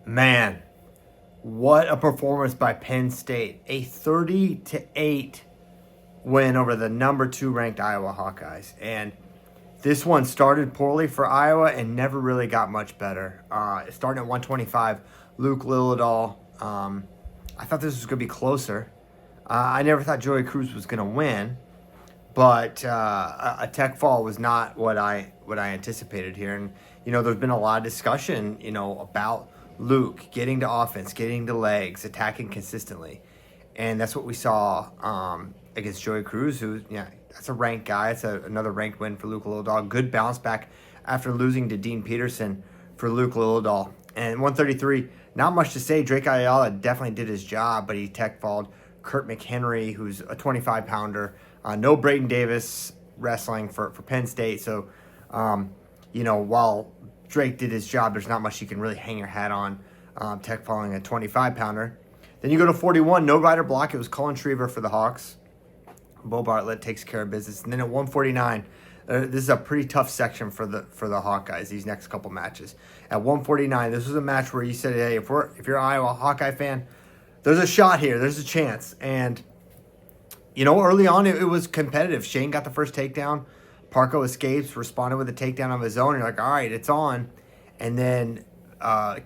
Man, what a performance by Penn State. A 30-8 win over the number 2 ranked Iowa Hawkeyes. And this one started poorly for Iowa and never really got much better. Starting at 125, Luke Lillidahl. I thought this was going to be closer. I never thought Joey Cruz was going to win, but a tech fall was not what I anticipated here. And there's been a lot of discussion, about Luke getting to offense, getting to legs, attacking consistently, and that's what we saw against Joey Cruz, who that's a ranked guy. It's another ranked win for Luke Lillidahl. Good bounce back after losing to Dean Peterson for Luke Lillidahl. And 133, not much to say. Drake Ayala definitely did his job, but he tech-falled Kurt McHenry, who's a 25-pounder. No Braden Davis wrestling for Penn State. So, while Drake did his job, there's not much you can really hang your hat on, tech-falling a 25-pounder. Then you go to 41, no rider block. It was Cullen Shriver for the Hawks. Bo Bartlett takes care of business. And then at 149, this is a pretty tough section for the Hawkeyes, these next couple matches. At 149, this was a match where you said, hey, if you're an Iowa Hawkeye fan, there's a shot here. There's a chance. And, early on, it was competitive. Shane got the first takedown. Parko escapes, responded with a takedown of his own. You're like, all right, it's on. And then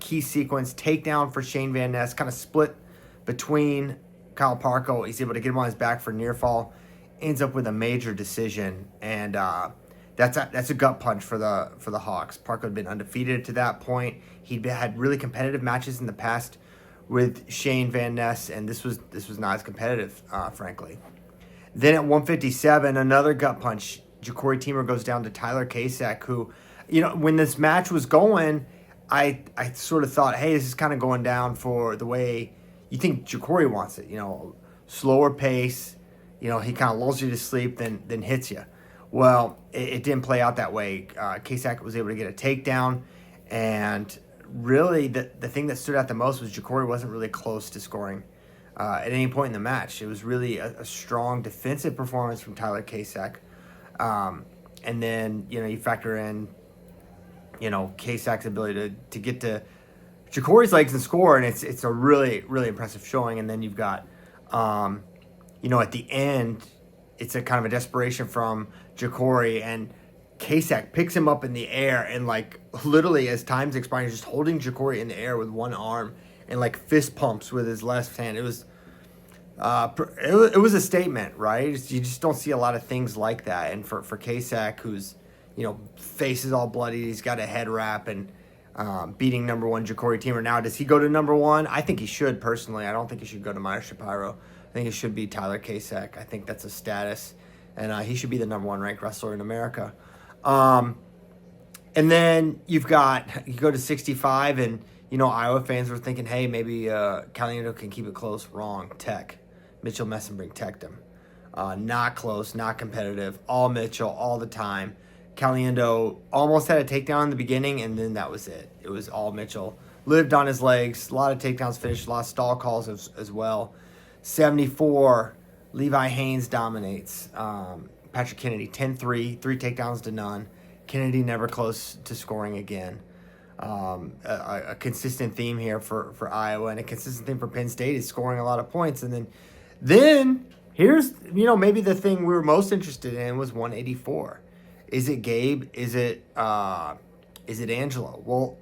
key sequence, takedown for Shane Van Ness, kind of split between Kyle Parko. He's able to get him on his back for near fall. Ends up with a major decision, and that's a gut punch for the Hawks. Parko had been undefeated to that point. He'd had really competitive matches in the past with Shane Van Ness, and this was not as competitive, frankly. Then at 157, another gut punch. Ja'Cory Teamer goes down to Tyler Kasek, who, when this match was going, I sort of thought, hey, this is kind of going down for the way you think Ja'Cory wants it. Slower pace. He kind of lulls you to sleep, then hits you. Well, it didn't play out that way. Kasek was able to get a takedown, and really the thing that stood out the most was Ja'Cory wasn't really close to scoring at any point in the match. It was really a strong defensive performance from Tyler Kasek. And then, you factor in, Kasek's ability to get to Ja'Cory's legs and score, and it's a really, really impressive showing. And then you've got, at the end, it's a kind of a desperation from Ja'Cory, and Kasek picks him up in the air, and literally as time's expiring, just holding Ja'Cory in the air with one arm and fist pumps with his left hand. It was a statement, right? You just don't see a lot of things like that. And for Kasek, who's face is all bloody, he's got a head wrap, and beating number 1 Ja'Cory Teamer. Now, does he go to number 1? I think he should, personally. I don't think he should go to Meyer Shapiro. I think it should be Tyler Kasek. I think that's a status, and he should be the number 1 ranked wrestler in America. And then you go to 65, and Iowa fans were thinking, hey, maybe Caliendo can keep it close. Wrong. Tech. Mitchell Messenbrink teched him. Not close, not competitive. All Mitchell, all the time. Caliendo almost had a takedown in the beginning, and then that was it. It was all Mitchell. Lived on his legs. A lot of takedowns finished. A lot of stall calls as well. 74, Levi Haynes dominates. Patrick Kennedy, 10-3, 3 takedowns to none. Kennedy never close to scoring again. A consistent theme here for Iowa, and a consistent theme for Penn State is scoring a lot of points. And then here's, maybe the thing we were most interested in was 184. Is it Gabe? Is it Angelo? Well,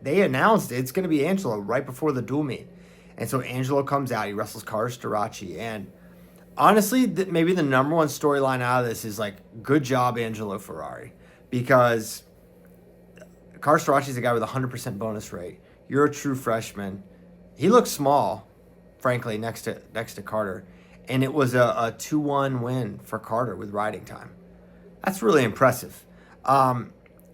they announced it's going to be Angelo right before the dual meet. And so Angelo comes out. He wrestles Carter Starachi. And honestly, maybe the number one storyline out of this is good job, Angelo Ferrari. Because Carter Starachi is a guy with a 100% bonus rate. You're a true freshman. He looks small, frankly, next to Carter. And it was a 2-1 win for Carter with riding time. That's really impressive.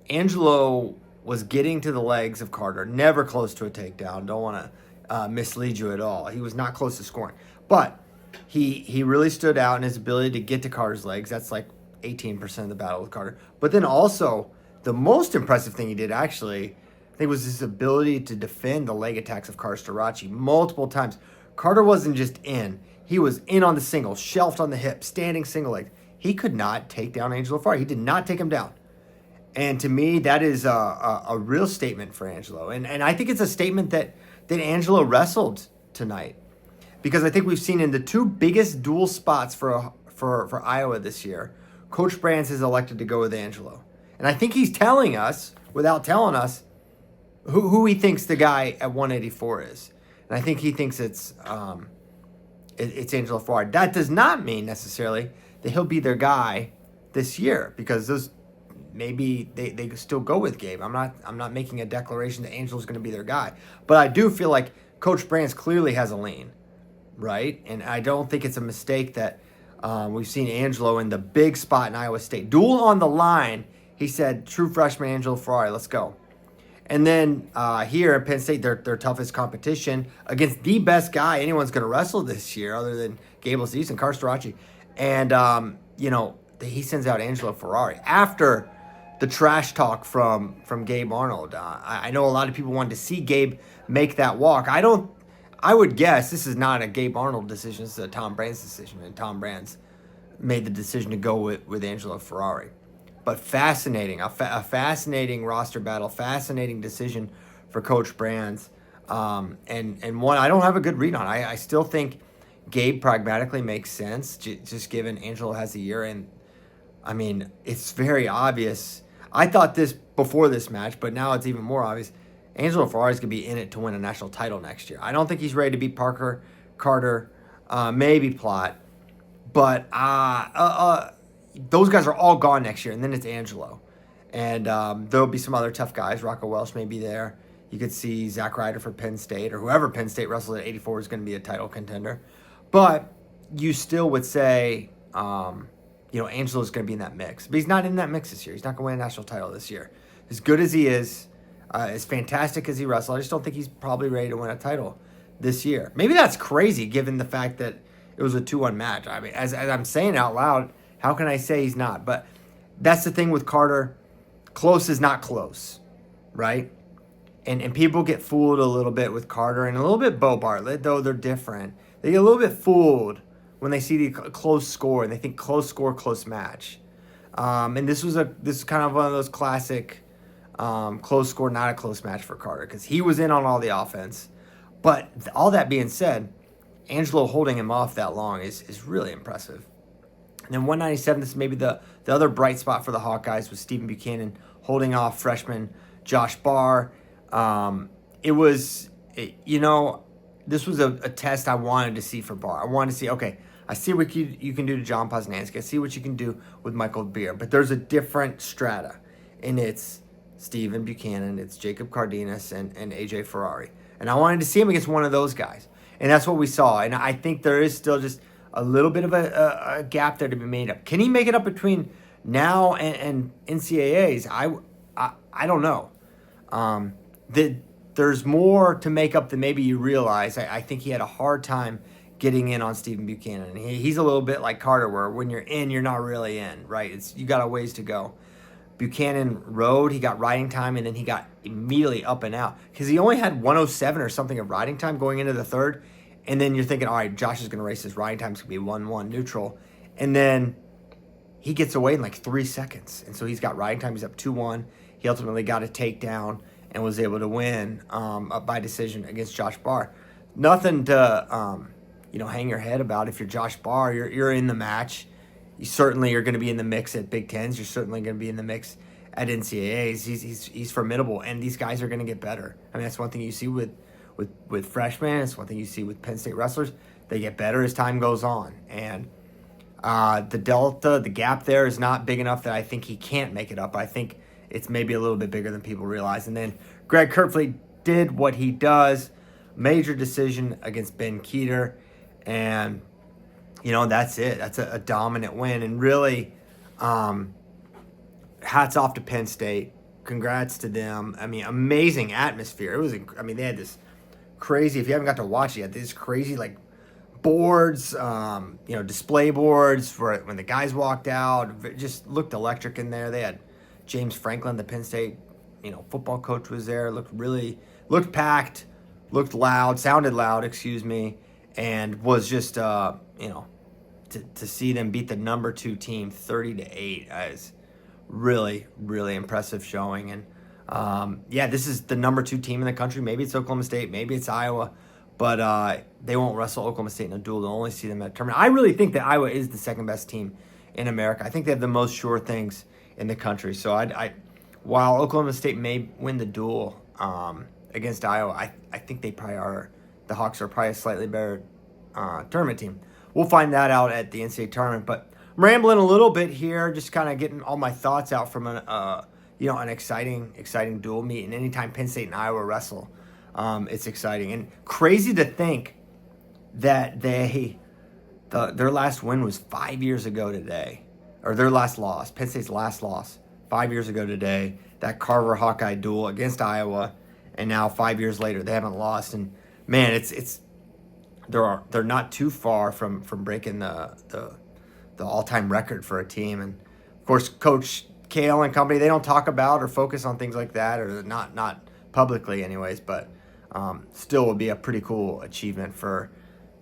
Angelo was getting to the legs of Carter. Never close to a takedown. Don't want to mislead you at all. He was not close to scoring. But he really stood out in his ability to get to Carter's legs. That's 18% of the battle with Carter. But then also, the most impressive thing he did, actually, I think, was his ability to defend the leg attacks of Carter Starachi multiple times. Carter wasn't just in. He was in on the single, shelved on the hip, standing single leg. He could not take down Angelo Ferrari. He did not take him down. And to me, that is a real statement for Angelo. And I think it's a statement that that Angelo wrestled tonight. Because I think we've seen in the two biggest dual spots for Iowa this year, Coach Brands has elected to go with Angelo. And I think he's telling us, without telling us, who he thinks the guy at 184 is. And I think he thinks it's Angelo Ferrari. That does not mean necessarily that he'll be their guy this year, because those maybe they still go with Gabe. I'm not making a declaration that Angelo's going to be their guy, but I do feel like Coach Brands clearly has a lean, right? And I don't think it's a mistake that we've seen Angelo in the big spot in Iowa State. Duel on the line, he said, true freshman Angelo Ferrari, let's go. And then here at Penn State, their toughest competition against the best guy anyone's going to wrestle this year, other than Gable Cease and Karstarachi. And, he sends out Angelo Ferrari after the trash talk from Gabe Arnold. I know a lot of people wanted to see Gabe make that walk. I would guess this is not a Gabe Arnold decision. This is a Tom Brands decision. And Tom Brands made the decision to go with Angelo Ferrari. But fascinating, a fascinating roster battle, fascinating decision for Coach Brands, and one I don't have a good read on. I still think Gabe pragmatically makes sense, just given Angelo has a year, and I mean it's very obvious. I thought this before this match, but now it's even more obvious. Angelo Ferrari is going to be in it to win a national title next year. I don't think he's ready to beat Parker, Carter, maybe Plott, but those guys are all gone next year, and then it's Angelo. And there'll be some other tough guys. Rocco Welsh may be there. You could see Zach Ryder for Penn State, or whoever Penn State wrestled at 84 is going to be a title contender. But you still would say, Angelo's going to be in that mix. But he's not in that mix this year. He's not going to win a national title this year. As good as he is, as fantastic as he wrestles, I just don't think he's probably ready to win a title this year. Maybe that's crazy, given the fact that it was a 2-1 match. I mean, as I'm saying out loud, how can I say he's not? But that's the thing with Carter. Close is not close, right? And people get fooled a little bit with Carter and a little bit Bo Bartlett, though they're different. They get a little bit fooled when they see the close score and they think close score, close match. And this is kind of one of those classic close score, not a close match for Carter, because he was in on all the offense. But all that being said, Angelo holding him off that long is really impressive. And then 197, this is maybe the other bright spot for the Hawkeyes, was Stephen Buchanan holding off freshman Josh Barr. This was a test I wanted to see for Barr. I wanted to see, okay, I see what you can do to John Poznansky. I see what you can do with Michael Beer. But there's a different strata, and it's Stephen Buchanan, it's Jacob Cardenas, and AJ Ferrari. And I wanted to see him against one of those guys. And that's what we saw. And I think there is still just a little bit of a gap there to be made up. Can he make it up between now and NCAAs? I don't know. There's more to make up than maybe you realize. I think he had a hard time getting in on Stephen Buchanan. He's a little bit like Carter, where when you're in, you're not really in, right? You got a ways to go. Buchanan rode, he got riding time, and then he got immediately up and out, because he only had 107 or something of riding time going into the third. And then you're thinking, all right, Josh is going to race his riding time's going to be 1-1 neutral. And then he gets away in like 3 seconds. And so he's got riding time. He's up 2-1. He ultimately got a takedown and was able to win by decision against Josh Barr. Nothing to hang your head about. If you're Josh Barr, you're in the match. You certainly are going to be in the mix at Big Tens. You're certainly going to be in the mix at NCAAs. He's formidable, and these guys are going to get better. I mean, that's one thing you see with freshmen. It's one thing you see with Penn State wrestlers. They get better as time goes on. And the gap there is not big enough that I think he can't make it up. I think it's maybe a little bit bigger than people realize. And then Greg Kerfleet did what he does. Major decision against Ben Keeter. And, that's it. That's a dominant win. And really, hats off to Penn State. Congrats to them. I mean, amazing atmosphere. They had this crazy, if you haven't got to watch it yet, these crazy boards, display boards for when the guys walked out. It just looked electric in there. They had James Franklin, the Penn State, football coach, was there. Looked packed, looked loud, sounded loud, and was just to see them beat the number 2 team 30-8 is really, really impressive showing. And Yeah, this is the number 2 team in the country. Maybe it's Oklahoma State, maybe it's Iowa, but they won't wrestle Oklahoma State in a duel. They'll only see them at a tournament. I really think that Iowa is the second best team in America. I think they have the most sure things in the country. So while Oklahoma State may win the duel against Iowa, I think they probably are. The Hawks are probably a slightly better tournament team. We'll find that out at the NCAA tournament. But I'm rambling a little bit here, just kind of getting all my thoughts out from an exciting dual meet. And anytime Penn State and Iowa wrestle, it's exciting and crazy to think that their last win was 5 years ago today, or their last loss, Penn State's last loss, 5 years ago today. That Carver Hawkeye duel against Iowa, and now 5 years later they haven't lost. And man, they're not too far from breaking the all-time record for a team. And of course, Coach Kale and company, they don't talk about or focus on things like that, or not publicly anyways, but still would be a pretty cool achievement for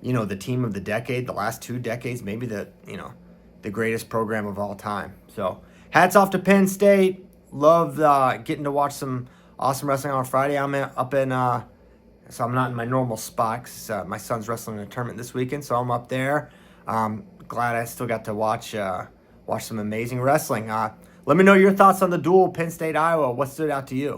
the team of the decade, the last 2 decades, maybe the greatest program of all time. So hats off to Penn State. Love getting to watch some awesome wrestling on Friday. I'm up in so I'm not in my normal spot because my son's wrestling in a tournament this weekend, so I'm up there. Glad I still got to watch some amazing wrestling. Let me know your thoughts on the duel, Penn State, Iowa. What stood out to you?